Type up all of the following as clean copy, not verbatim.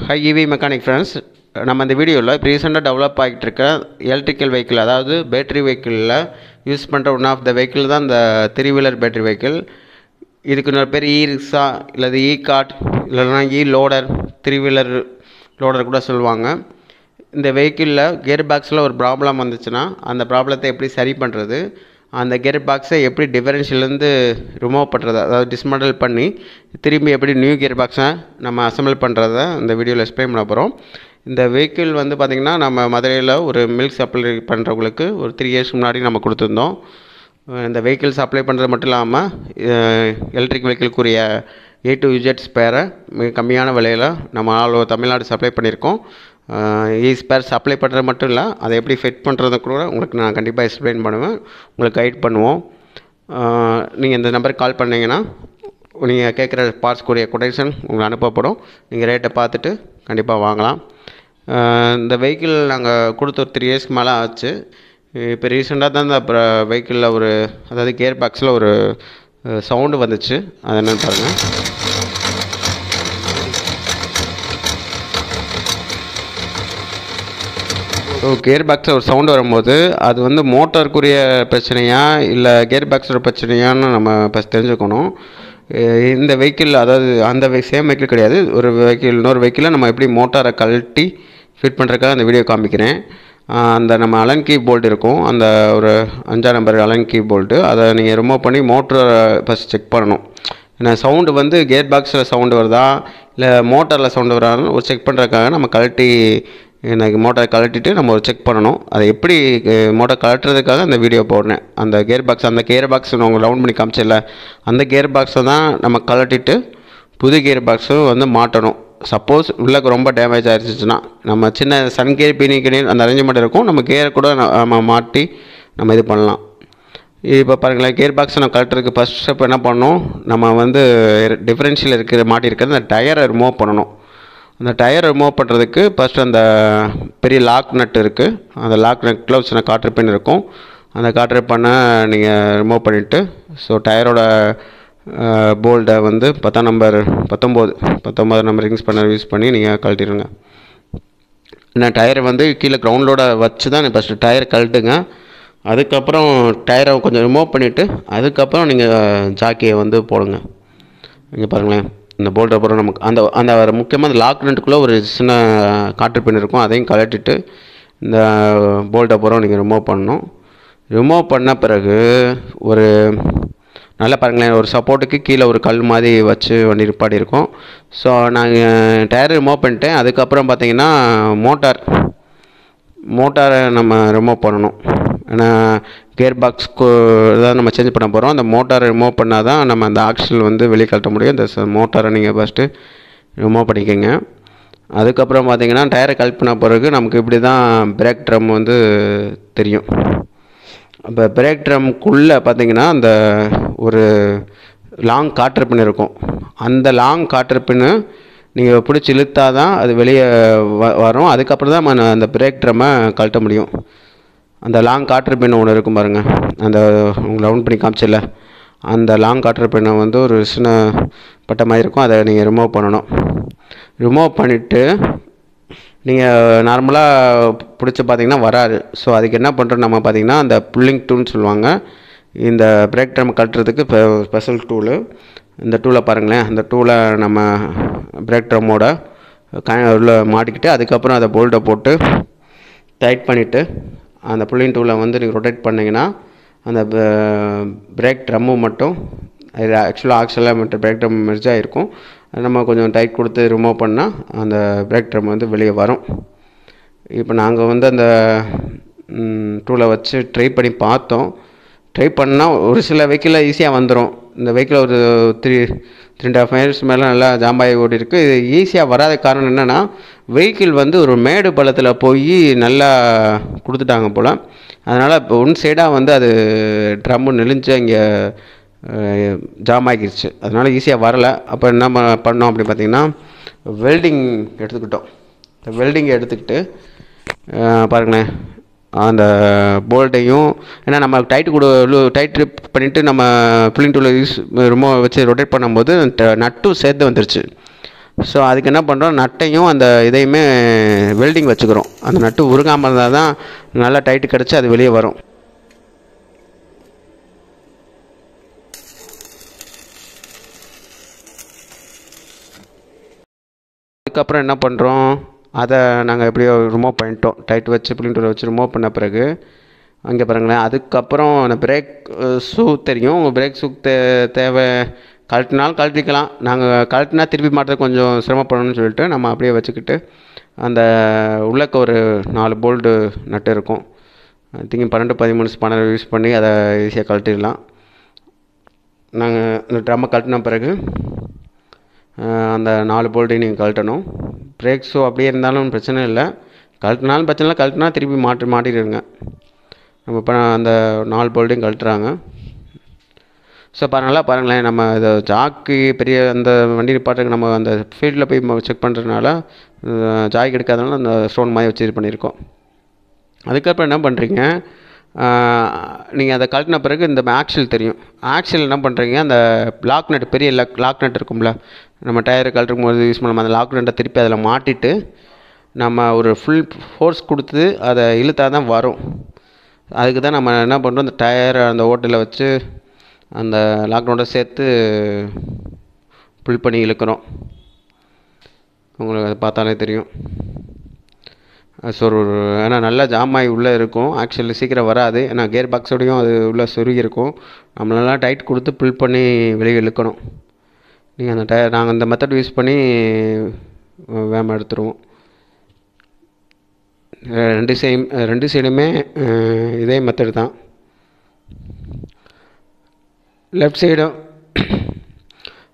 Hi EV mechanic friends, நம்ம இந்த வீடியோவில் ரீசெண்டாக டெவலப் ஆகிட்டு இருக்க எலக்ட்ரிக்கல் வெஹிக்கிள், அதாவது பேட்டரி வெஹிக்கிளில் யூஸ் பண்ணுற ஒன் ஆஃப் த வெஹிக்கிள் தான் இந்த 3 வீலர் பேட்டரி வெஹிக்கிள். இதுக்கு இன்னொரு பேர் இ ரிக்ஷா இல்லது இ கார்ட் இல்லைனா இ லோடர், 3 வீலர் லோடர் கூட சொல்லுவாங்க. இந்த வெஹிக்கிளில் கியர் பாக்ஸில் ஒரு ப்ராப்ளம் வந்துச்சுன்னா அந்த ப்ராப்ளத்தை எப்படி சரி பண்ணுறது, அந்த கியர் பாக்ஸை எப்படி டிஃபரன்ஷியலேருந்து ரிமூவ் பண்ணுறது, அதாவது டிஸ்மண்டல் பண்ணி திரும்பி எப்படி நியூ கியர் பாக்ஸை நம்ம அசம்பிள் பண்ணுறத இந்த வீடியோவில் எக்ஸ்பிளைன் பண்ண போகிறோம். இந்த வெஹிக்கிள் வந்து பார்த்திங்கன்னா நம்ம மதுரையில் ஒரு மில்க் சப்ளை பண்ணுறவங்களுக்கு ஒரு 3 இயர்ஸ் முன்னாடி நம்ம கொடுத்துருந்தோம். இந்த வெஹிக்கிள் சப்ளை பண்ணுறது மட்டும் இல்லாமல் எலக்ட்ரிக் வெஹிக்கிள்க்குரிய A to Z ஸ்பேரை மிக கம்மியான விலையில் நம்ம ஆல் ஓவர் தமிழ்நாடு சப்ளை பண்ணியிருக்கோம். ஸ்பேர் சப்ளை பண்ணுறது மட்டும் இல்லை, அதை எப்படி ஃபிட் பண்ணுறது கூட உங்களுக்கு நான் கண்டிப்பாக எக்ஸ்பிளைன் பண்ணுவேன், உங்களுக்கு கைட் பண்ணுவோம். நீங்கள் இந்த நம்பருக்கு கால் பண்ணிங்கன்னா நீங்கள் கேட்குற பார்ட்ஸ்க்குரிய கொட்டேஷன் உங்களுக்கு அனுப்பப்படும். நீங்கள் ரேட்டை பார்த்துட்டு கண்டிப்பாக வாங்கலாம். இந்த வெஹிக்கிள் நாங்கள் கொடுத்த ஒரு 3 இயர்ஸ்க்கு மேலே ஆச்சு. இப்போ ரீசெண்டாக தான் இந்த வெஹிக்கிளில் ஒரு, அதாவது கியர் பாக்ஸில் ஒரு சவுண்டு வந்துச்சு. அது என்னென்னு பாருங்கள். ஸோ கியர் பாக்ஸில் ஒரு சவுண்டு வரும்போது அது வந்து மோட்டாருக்குரிய பிரச்சனையா இல்லை கியர் பாக்ஸோட பிரச்சனையான்னு நம்ம ஃபஸ்ட் தெரிஞ்சுக்கணும். இந்த வெஹிக்கிள், அதாவது அந்த சேம் வெஹிக்கிள் கிடையாது, ஒரு வெஹிக்கிள் இன்னொரு வெஹிக்கிளை நம்ம எப்படி மோட்டாரை கழட்டி ஃபிட் பண்ணுறதுக்காக அந்த வீடியோ காமிக்கிறேன். அந்த நம்ம அலன் கீ போல்ட் இருக்கும், அந்த ஒரு 5ஆம் நம்பர் அலன் கீ போல்ட்டு, அதை நீங்கள் ரிமூவ் பண்ணி மோட்டரை ஃபஸ்ட் செக் பண்ணணும். ஏன்னா சவுண்டு வந்து கியர் பாக்ஸில் சவுண்டு வருதா இல்லை மோட்டரில் சவுண்டு வரான்னு ஒரு செக் பண்ணுறதுக்காக நம்ம கழட்டி, எனக்கு மோட்டரை கழட்டிட்டு நம்ம ஒரு செக் பண்ணணும். அதை எப்படி மோட்டர் கழட்டுறதுக்காக அந்த வீடியோ போடுறேன். அந்த கியர் பாக்ஸ், அந்த கியர் பாக்ஸ் நான் உங்களுக்கு ரவுண்ட் பண்ணி காமிச்சிடல, அந்த கியர் பாக்ஸை தான் நம்ம கழட்டிட்டு புது கியர் பாக்ஸும் வந்து மாட்டணும். சப்போஸ் உள்ளக்கு ரொம்ப டேமேஜ் ஆகிடுச்சுன்னா நம்ம சின்ன சன் கியர் பினி கியர் அந்த அரேஞ்ச்மெண்ட் இருக்கும், நம்ம கியர் கூட நம்ம மாட்டி நம்ம இது பண்ணலாம். இப்போ பாருங்களேன், கியர் பாக்ஸை நம்ம கழட்டுறதுக்கு ஃபஸ்ட் ஸ்டெப் என்ன பண்ணணும், நம்ம வந்து டிஃபரன்ஷியல் மாட்டியிருக்கிறது அந்த டயரை ரிமூவ் பண்ணணும். அந்த டயரை ரிமூவ் பண்ணுறதுக்கு ஃபஸ்ட்டு அந்த பெரிய லாக் நட் இருக்குது, அந்த லாக் நட்டில் ஒரு சின்ன காட்டர் பின் இருக்கும், அந்த காட்டர் பண்ண நீங்கள் ரிமூவ் பண்ணிவிட்டு, ஸோ டயரோட போல்டை வந்து 10ஆம் நம்பர் 19 நம்பர் ரிங்ஸ் பண்ண யூஸ் பண்ணி நீங்கள் கழட்டிடுங்க. ஏன்னா டயரை வந்து கீழே கிரவுண்டோட வச்சு தான் ஃபஸ்ட்டு டயரை கழட்டுங்க. அதுக்கப்புறம் டயரை கொஞ்சம் ரிமூவ் பண்ணிவிட்டு அதுக்கப்புறம் நீங்கள் ஜாக்கியை வந்து போடுங்க. இங்கே பாருங்களேன், இந்த போல்ட் அப்புறம் நமக்கு அந்த அந்த முக்கியமாக அந்த லாக் நட்டுக்குள்ளே ஒரு சின்ன காற்று பின் இருக்கும், அதையும் கழட்டிட்டு இந்த போல்ட் அப்புறம் நீங்கள் ரிமூவ் பண்ணணும். ரிமூவ் பண்ண பிறகு ஒரு நல்லா பாருங்களேன், ஒரு சப்போர்ட்டுக்கு கீழே ஒரு கல் மாதிரி வச்சு வண்டி நிப்பாடி இருக்கும். ஸோ நாங்கள் டயர் ரிமூவ் பண்ணிட்டேன். அதுக்கப்புறம் பார்த்திங்கன்னா மோட்டாரை நம்ம ரிமூவ் பண்ணணும். ஏன்னா கியர் பாக்ஸ்க்கு தான் நம்ம சேஞ்ச் பண்ண போகிறோம். அந்த மோட்டாரை ரிமூவ் பண்ணால் தான் நம்ம அந்த ஆக்சில் வந்து வெளியே கழட்ட முடியும். இந்த மோட்டாரை நீங்கள் ஃபஸ்ட்டு ரிமூவ் பண்ணிக்கோங்க. அதுக்கப்புறம் பார்த்திங்கன்னா டயரை கழட் பண்ண பிறகு நமக்கு இப்படி தான் பிரேக் ட்ரம் வந்து தெரியும். இப்போ பிரேக் ட்ரம்குள்ளே பார்த்திங்கன்னா அந்த ஒரு லாங் காற்று பின் இருக்கும். அந்த லாங் காற்று பின்னு நீங்கள் பிடிச்சி இழுத்தா தான் அது வெளியே வரும். அதுக்கப்புறம் தான் நம்ம அந்த பிரேக் ட்ரம்மை கழட்ட முடியும். அந்த லாங் காற்று பின் ஒன்று இருக்கும் பாருங்கள், அந்த உங்களை ரவுண்ட் பண்ணி காமிச்சில்ல, அந்த லாங் காற்று பின்னை வந்து ஒரு சின்ன பட்டை மாதிரி இருக்கும், அதை நீங்கள் ரிமூவ் பண்ணணும். ரிமூவ் பண்ணிவிட்டு நீங்கள் நார்மலாக பிடிச்சி பார்த்திங்கன்னா வராது. ஸோ அதுக்கு என்ன பண்ணுறோம் நம்ம பார்த்திங்கன்னா, அந்த புல்லிங் டூல்னு சொல்லுவாங்க, இந்த பிரேக் ட்ரம் கழட்டுறதுக்கு ஸ்பெஷல் டூலு. இந்த டூலை பாருங்களேன், அந்த டூலை நம்ம பிரேக் ட்ரம்மோட உள்ள மாட்டிக்கிட்டு அதுக்கப்புறம் அதை போல்ட்டை போட்டு டைட் பண்ணிவிட்டு அந்த புல்லிங் டூலை வந்து நீங்கள் ரொட்டேட் பண்ணிங்கன்னா அந்த பிரேக் ட்ரம்மு மட்டும், இது ஆக்சுவலாக ஆக்சலாக மட்டும் பிரேக் ட்ரம் மெர்ஜாக இருக்கும். நம்ம கொஞ்சம் டைட் கொடுத்து ரிமூவ் பண்ணால் அந்த பிரேக் ட்ரம் வந்து வெளியே வரும். இப்போ நாங்கள் வந்து அந்த டூலை வச்சு ட்ரை பண்ணி பார்த்தோம். ட்ரை பண்ணால் ஒரு சில வெஹிக்கிளில் ஈஸியாக வந்துடும். இந்த வெஹிக்கிள் ஒரு 3.5 இயர்ஸ் மேலே நல்லா ஜாம்பாகி ஓடி இருக்குது. இது ஈஸியாக வராத காரணம் என்னென்னா, வெஹிக்கிள் வந்து ஒரு மேடு பள்ளத்தில் போய் நல்லா கொடுத்துட்டாங்க போல். அதனால் இப்போ ஒன் சைடாக வந்து அது ட்ரம்மு நெளிஞ்சு இங்கே ஜாம் ஆகிடுச்சு. அதனால் ஈஸியாக வரலை. அப்போ என்ன பண்ணோம் அப்படி பார்த்திங்கன்னா, வெல்டிங் எடுத்துக்கிட்டோம். இந்த வெல்டிங் எடுத்துக்கிட்டு பாருங்களேன், அந்த போல்ட்டையும், ஏன்னா நம்ம டைட் பண்ணிவிட்டு நம்ம புல்லிங் டூலை ரிமூவ் வச்சு ரொட்டேட் பண்ணும்போது நட்டும் சேர்த்து வந்துருச்சு. ஸோ அதுக்கு என்ன பண்ணுறோம், நட்டையும் அந்த இதையுமே வெல்டிங் வச்சுக்கிறோம். அந்த நட்டு உருகாமல் இருந்தால் தான் நல்லா டைட்டு கிடச்சி அது வெளியே வரும். அதுக்கப்புறம் என்ன பண்ணுறோம், அதை நாங்கள் எப்படியோ ரிமூவ் பண்ணிட்டோம். டைட் வச்சு பிளிண்டர் வச்சு ரிமூவ் பண்ண பிறகு அங்கே பாருங்களேன். அதுக்கப்புறம் அந்த பிரேக் ஷூ தெரியும், உங்கள் பிரேக் ஷூ தேவை கழட்டினாலும் கழட்டிக்கலாம். நாங்கள் கழட்டினா திருப்பி மாட்டுறது கொஞ்சம் சிரமப்படணும்னு சொல்லிட்டு நம்ம அப்படியே வச்சுக்கிட்டு அந்த உள்ளக்க ஒரு 4 போல்டு நட்டு இருக்கும். திங்க் 12 13 ஸ்பானர் யூஸ் பண்ணி அதை ஈஸியாக கழட்டிடலாம். நாங்கள் இந்த ட்ரம்மை கழட்டின பிறகு அந்த 4 போல்ட்டையும் நீங்கள் கழட்டணும். பிரேக் ஷூ அப்படியே இருந்தாலும் பிரச்சனை இல்லை, கழட்டினாலும் பிரச்சனை இல்லை, கழட்டினா திருப்பி மாட்டிடுங்க. நம்ம இப்போ அந்த 4 போல்ட்டையும் கழட்டுறாங்க. ஸோ நல்லா பாருங்களேன், நம்ம இதை ஜாக்கு பெரிய அந்த வண்டி நிப்பாட்டுக்கு நம்ம அந்த ஃபீல்டில் போய் செக் பண்ணுறதுனால ஜாக் எடுக்காதனால அந்த ஸ்டோன் மாதிரி வச்சு இது பண்ணியிருக்கோம். அதுக்கப்புறம் என்ன பண்ணுறீங்க, நீங்கள் அதை கழட்டின பிறகு இந்த ஆக்சில் தெரியும். ஆக்சில் என்ன பண்ணுறீங்க, அந்த லாக் நட் பெரிய லாக் நட் இருக்கும்ல, நம்ம டயரை கழட்டும் போது யூஸ் பண்ணலாம், அந்த லாக் நட்டை திருப்பி அதில் மாட்டிட்டு நம்ம ஒரு ஃபுல் ஃபோர்ஸ் கொடுத்து அதை இழுத்தா தான் வரும். அதுக்கு தான் நம்ம என்ன பண்ணுறோம், அந்த டயரை அந்த ஓட்டையில் வச்சு அந்த லாக் நட்டை சேர்த்து புல் பண்ணி இழுக்கிறோம். உங்களுக்கு அதை பார்த்தாலே தெரியும். ஸோ ஏன்னா நல்லா ஜாமாகி உள்ளே இருக்கும், ஆக்சுவலி சீக்கிரம் வராது. ஏன்னா கியர் பாக்ஸோடையும் அது உள்ளே சொருகி இருக்கும். நம்ம நல்லா டைட் கொடுத்து புல் பண்ணி வெளியே இழுக்கணும். நீங்கள் அந்த டயர் நாங்கள் அந்த மெத்தட் யூஸ் பண்ணி வேகமாக எடுத்துருவோம். ரெண்டு சைடுமே இதே மெத்தட் தான். லெஃப்ட் சைடும்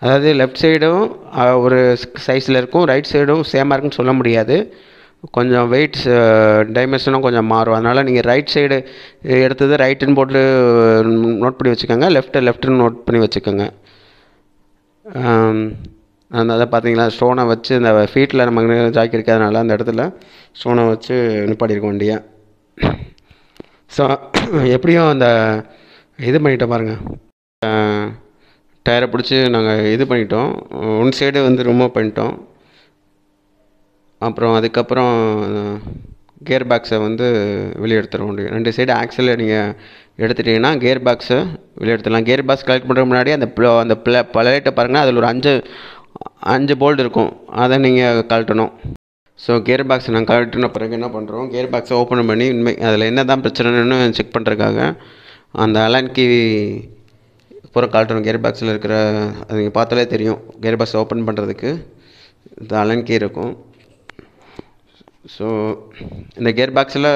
அதாவது லெஃப்ட் சைடும் ஒரு சைஸில் இருக்கும், ரைட் சைடும் சேமாக இருக்குன்னு சொல்ல முடியாது. கொஞ்சம் வெயிட்ஸ் டைமென்ஷனும் கொஞ்சம் மாறும். அதனால் நீங்கள் ரைட் சைடு எடுத்தது ரைட்டுன்னு போட்டு நோட் பண்ணி வச்சுக்கோங்க, லெஃப்ட்டுன்னு நோட் பண்ணி வச்சுக்கோங்க. அந்த அதை பார்த்தீங்களா, ஸ்டோனை வச்சு இந்த ஃபீட்டில் நமக்கு ஜாக்கி இருக்காதனால அந்த இடத்துல ஸ்டோனை வச்சு நிப்பாட்டியிருக்கோம் வண்டியை. ஸோ எப்படியும் அந்த இது பண்ணிட்டோம் பாருங்கள், டயரை பிடிச்சி நாங்கள் இது பண்ணிட்டோம். ஒன் சைடு வந்து ரிமூவ் பண்ணிட்டோம். அப்புறம் அதுக்கப்புறம் கியர் பாக்ஸை வந்து வெளியே எடுத்துட முடியும். 2 சைடு ஆக்சலை நீங்கள் எடுத்துட்டிங்கன்னா கியர் பாக்ஸை வெளியே எடுத்துடலாம். கியர் பாக்ஸ் கலெக்ட் பண்ணுறதுக்கு முன்னாடி அந்த பிளேட்டை பாருங்கள், அதில் ஒரு 5 போல்டு இருக்கும், அதை நீங்கள் கழட்டணும். ஸோ கியர் பாக்ஸை நாங்கள் கழட்டின பிறகு என்ன பண்ணுறோம், கியர் பாக்ஸை ஓப்பன் பண்ணி அதில் என்ன தான் பிரச்சனைன்னு செக் பண்ணுறதுக்காக அந்த அலான் கீ பூரா கழட்டணும். கியர் பாக்ஸில் இருக்கிற அது நீங்கள் பார்த்தாலே தெரியும், கியர் பாக்ஸை ஓப்பன் பண்ணுறதுக்கு இந்த அலான் கீ இருக்கும். ஸோ இந்த கியர் பாக்ஸில்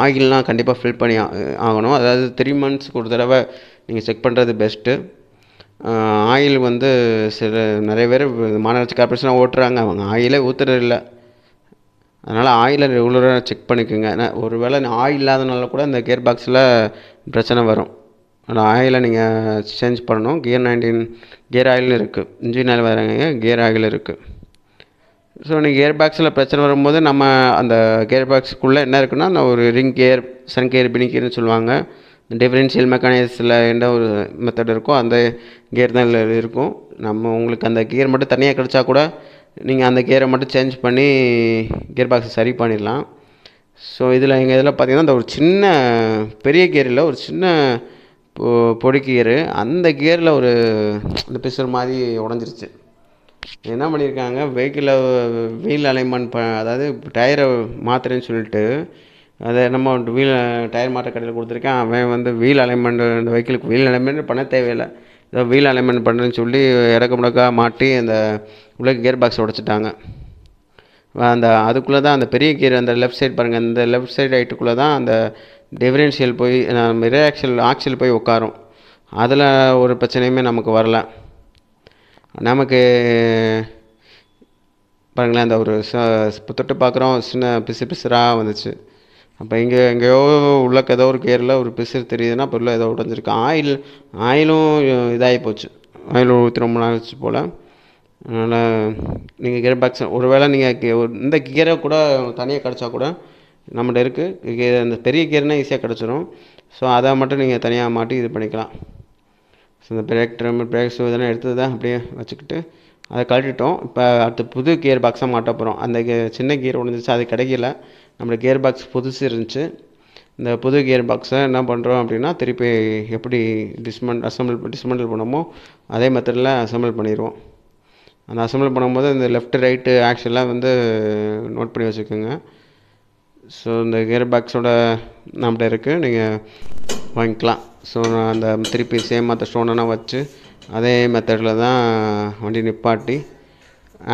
ஆயில்லாம் கண்டிப்பாக ஃபில் பண்ணி ஆகணும். அதாவது 3 monthsக்கு ஒரு தடவை நீங்கள் செக் பண்ணுறது பெஸ்ட்டு. ஆயில் வந்து நிறைய பேர் மாநகராட்சி கார்பரேஷனாக ஓட்டுறாங்க, அவங்க ஆயிலே ஊற்றுறதில்ல. அதனால் ஆயிலை ரெகுலராக செக் பண்ணிக்கோங்க. ஒரு வேளை ஆயில் இல்லாதனால கூட இந்த கியர் பாக்ஸில் பிரச்சனை வரும். அதனால் ஆயிலை நீங்கள் சேஞ்ச் பண்ணணும். கியர் ஆயில் இருக்குது, இன்ஜின் ஆயில் வேறுங்க, கியர் ஆயில் இருக்குது. ஸோ நீங்கள் கியர் பாக்ஸில் பிரச்சனை வரும்போது நம்ம அந்த கியர் பாக்ஸுக்குள்ளே என்ன இருக்குன்னா, அந்த ஒரு ரிங் கியர், சன் கியர், பினி கியர்னு சொல்லுவாங்க. டிஃபரன்ஷியல் மெக்கானிக்ஸில் என்ன ஒரு மெத்தட் இருக்கோ அந்த கியர் தான் இதில் இருக்கும். நம்ம உங்களுக்கு அந்த கியர் மட்டும் தனியாக கிடச்சா கூட நீங்கள் அந்த கியரை மட்டும் சேஞ்ச் பண்ணி கியர் பாக்ஸை சரி பண்ணிடலாம். ஸோ இதில் எங்கள் இதில் பார்த்திங்கன்னா இந்த ஒரு சின்ன பெரிய கியரில் ஒரு சின்ன பொடி கியரு, அந்த கியரில் ஒரு இந்த பிசர் மாதிரி உடஞ்சிருச்சு. என்ன பண்ணியிருக்காங்க, வீல் அலைன்மெண்ட் அதாவது டயரை மாற்றுறேன்னு சொல்லிட்டு அதை நம்ம டயர் மாற்ற கடையில் கொடுத்துருக்கேன். அவன் வந்து வீல் அலைன்மெண்ட், இந்த வெஹிக்கிளுக்கு வீல் அலைன்மெண்ட் பண்ண தேவையில்லை, ஏதோ வீல் அலைன்மெண்ட் பண்ணுறேன்னு சொல்லி இடக்க முடக்கா மாட்டி அந்த உள்ள கியர் பாக்ஸ் உடைச்சிட்டாங்க. அந்த அதுக்குள்ளே தான் அந்த பெரிய கியர், அந்த லெஃப்ட் சைடு பாருங்கள், இந்த லெஃப்ட் சைடு ரைட்டுக்குள்ளே தான் அந்த டிஃபரன்ஷியல் போய் ஆக்சில் போய் உட்காரும். அதில் ஒரு பிரச்சனையுமே நமக்கு வரல. நமக்கு பாருங்களேன், அந்த ஒரு தொட்டு பார்க்குறோம், சின்ன பிசுராக வந்துச்சு. அப்போ எங்கேயோ உள்ளக்க ஏதோ ஒரு கியரில் ஒரு பிசுறு தெரியுதுன்னா அப்போ உள்ள ஏதோ உடஞ்சிருக்கு. ஆயிலும் இதாகி போச்சு, ஆயில் ஊற்றி ரொம்ப நாள் ஆச்சு போல். அதனால் நீங்கள் கியர் பாக்ஸ் ஒரு வேளை நீங்கள் இந்த கியரை கூட தனியாக கிடச்சா கூட நம்மகிட்ட இருக்குது, அந்த பெரிய கியர்னால் ஈஸியாக கிடச்சிரும். ஸோ அதை மட்டும் நீங்கள் தனியாக மாட்டி இது பண்ணிக்கலாம். ஸோ இந்த பிரேக் ட்ரம், பிரேக் ஷூ இதெல்லாம் எடுத்து தான் அப்படியே வச்சுக்கிட்டு அதை கழட்டிட்டோம். இப்போ அடுத்து புது கியர் பாக்ஸாக மாட்ட போகிறோம். அந்த சின்ன கியர் உடஞ்சிச்சு, அது கிடைக்கல. நம்மளுக்கு கியர் பாக்ஸ் புதுசு இருந்துச்சு. இந்த புது கியர் பாக்ஸை என்ன பண்ணுறோம் அப்படின்னா, திருப்பி எப்படி டிஸ்மெண்டில் பண்ணோமோ அதே மெத்தடில் அசம்பிள் பண்ணிடுவோம். அந்த அசம்பிள் பண்ணும்போது இந்த லெஃப்ட் ரைட்டு ஆக்ஷன்லாம் வந்து நோட் பண்ணி வச்சுக்கோங்க. ஸோ இந்த கியர் பாக்ஸோட நம்மகிட்ட இருக்குது, நீங்கள் வாங்கிக்கலாம். ஸோ நான் அந்த திருப்பி சேம் மற்ற ஸ்டோனெல்லாம் வச்சு அதே மெத்தடில் தான் வண்டி நிப்பாட்டி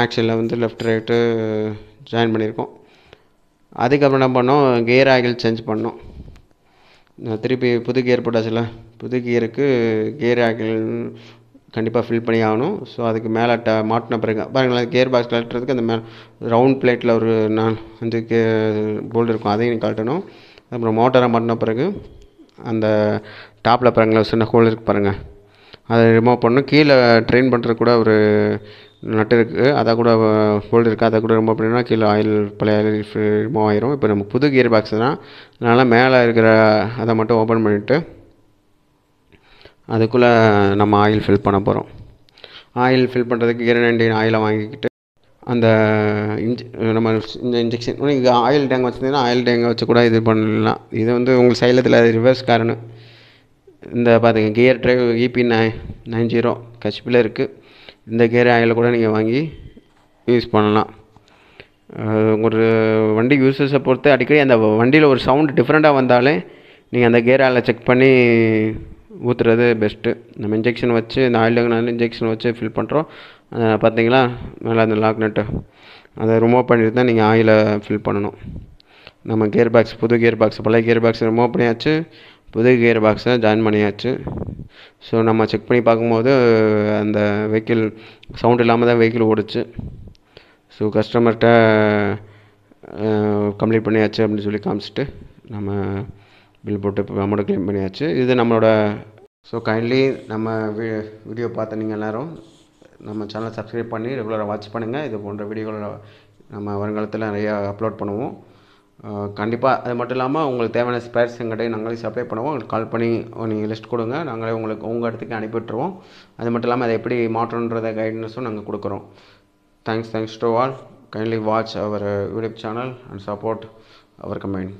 ஆக்ஷனில் வந்து லெஃப்ட் ரைட்டு ஜாயின் பண்ணியிருக்கோம். அதுக்கப்புறம் என்ன பண்ணோம், கியர் ஆயில் சேஞ்ச் பண்ணோம். திருப்பி புது கியர் போட்டாச்சுல, புது கியருக்கு கியர் ஆயில் கண்டிப்பாக ஃபில் பண்ணி ஆகணும். ஸோ அதுக்கு மேலே மாட்டின பிறகு பாருங்களேன், கியர் பாக்ஸ் கழட்டுறதுக்கு அந்த மேலே ரவுண்ட் பிளேட்டில் ஒரு 4-5 போல்டு இருக்கும், அதையும் கழட்டணும். அப்புறம் மோட்டாரை மாட்டின பிறகு அந்த டாப்பில் பாருங்களேன் சின்ன ஹோல் இருக்குது பாருங்கள், அதை ரிமூவ் பண்ணணும். கீழே ட்ரெயின் பண்ணுறது கூட ஒரு நட்டு இருக்குது, அதை கூட ஹோல்டு இருக்குது, அதை கூட ரிமூவ் பண்ணினா கீழே ஆயில் பழைய ஆயில் ரிமூவ் ஆயிரும். இப்போ நம்ம புது கியர் பாக்ஸ் தான், அதனால் மேலே இருக்கிற அதை மட்டும் ஓப்பன் பண்ணிவிட்டு அதுக்குள்ளே நம்ம ஆயில் ஃபில் பண்ண போகிறோம். ஆயில் ஃபில் பண்ணுறதுக்கு கியர் ஆயிலை வாங்கிக்கிட்டு அந்த நம்ம இந்த இன்ஜெக்ஷன் நீங்கள் ஆயில் டேங்க் வச்சுருந்தீங்கன்னா ஆயில் டேங்கை வச்சு கூட இது பண்ணலாம். இது வந்து உங்களுக்கு சைலத்தில் ரிவர்ஸ் காரணு. இந்த பார்த்துங்க, கியர் டிரைவ் EP90 ஹெச்பியில் இருக்குது. இந்த கியர் ஆயிலை கூட நீங்கள் வாங்கி யூஸ் பண்ணலாம். ஒரு வண்டி யூசர்ஸை பொறுத்து அடிக்கடி அந்த வண்டியில் ஒரு சவுண்டு டிஃப்ரெண்ட்டாக வந்தாலே நீங்கள் அந்த கியர் ஆயிலை செக் பண்ணி ஊற்றுறது பெஸ்ட்டு. நம்ம இன்ஜெக்ஷன் வச்சு இந்த ஆயில் இன்ஜெக்ஷன் வச்சு ஃபில் பண்ணுறோம். பார்த்தீங்களா மேலே அந்த லாக் நட்டு, அதை ரிமூவ் பண்ணிட்டு தான் நீங்கள் ஆயிலை ஃபில் பண்ணணும். நம்ம கியர் பாக்ஸ் புது கியர் பாக்ஸ் பழைய கியர் பாக்ஸ் ரிமூவ் பண்ணியாச்சு, புது கியர் பாக்ஸை ஜாயின் பண்ணியாச்சு. ஸோ நம்ம செக் பண்ணி பார்க்கும்போது அந்த வெஹிக்கிள் சவுண்ட் இல்லாமல் தான் வெஹிக்கிள் ஓடுச்சு. ஸோ கஸ்டமர்கிட்ட கம்ப்ளீட் பண்ணியாச்சு அப்படின்னு சொல்லி காமிச்சிட்டு நம்ம பில் போட்டு அமௌண்ட்டை க்ளைம் பண்ணியாச்சு. இது நம்மளோட. ஸோ கைண்ட்லி நம்ம வீடியோ பார்த்த நீங்கள் எல்லோரும் நம்ம சேனலை சப்ஸ்கிரைப் பண்ணி ரெகுலராக வாட்ச் பண்ணுங்கள். இது போன்ற வீடியோகளை நம்ம வருங்காலத்தில் நிறையா அப்லோட் பண்ணுவோம் கண்டிப்பாக. அது மட்டும் இல்லாமல் உங்களுக்கு தேவையான ஸ்பேர்ஸ் எங்கிட்டே நாங்களே சப்ளை பண்ணுவோம். உங்களுக்கு கால் பண்ணி நீங்கள் லிஸ்ட் கொடுங்க, நாங்களே உங்களுக்கு உங்கள் இடத்துக்கு அனுப்பிவிட்டுருவோம். அது மட்டும் இல்லாமல் அதை எப்படி மாற்றணுன்றத கைடன்ஸும் நாங்கள் கொடுக்குறோம். Thanks to all. Kindly watch our YouTube channel and support our comment.